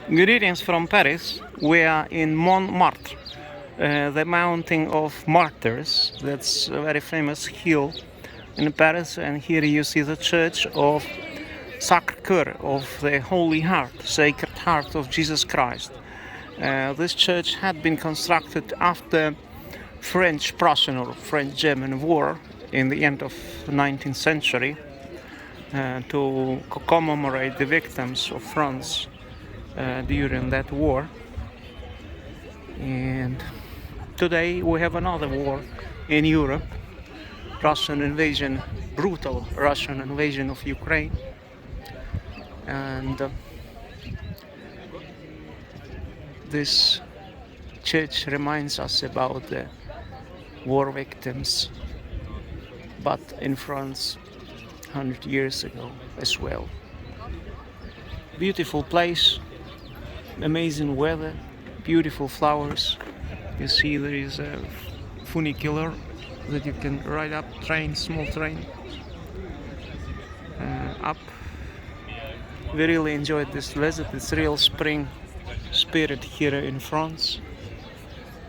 Greetings from Paris. We are in Mont Marte, the mountain of martyrs. That's a very famous hill in Paris, and here you see the church of Sacre Coeur, of the Holy Heart, Sacred Heart of Jesus Christ. This church had been constructed after French-Prussian or French-German War in the end of the 19th century to commemorate the victims of France during that war. And today we have another war in Europe, Russian invasion, brutal Russian invasion of Ukraine. And this church reminds us about the war victims, but in France 100 years ago as well. Beautiful place, amazing weather, beautiful flowers. You see there is a funicular that you can ride up, small train up. We really enjoyed this visit. It's real spring spirit here in France.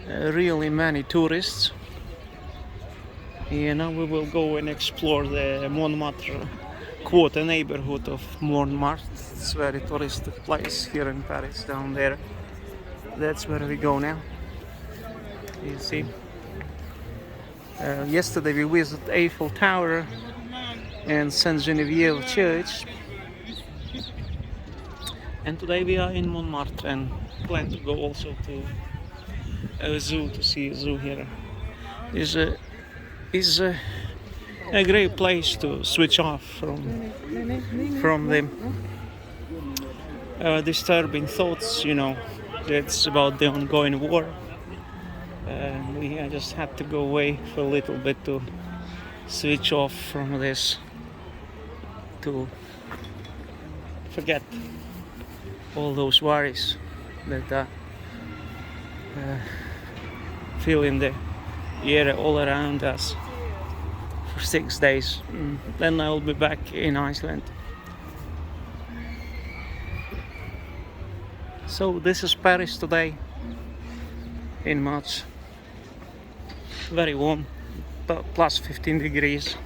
Really many tourists. And now we will go and explore the Montmartre quarter neighborhood of Montmartre. It's a very touristic place here in Paris, down there. That's where we go now. You see. Yesterday we visited Eiffel Tower and Saint Genevieve Church. And today we are in Montmartre and plan to go also to a zoo, to see a zoo here. Is a great place to switch off from the disturbing thoughts, that's about the ongoing war. I just had to go away for a little bit to switch off from this, to forget all those worries that are filling the air all around us for 6 days. Then I'll be back in Iceland. So this is Paris today in March. Very warm, plus 15 degrees.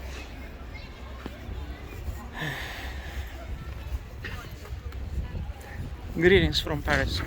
Greetings from Paris.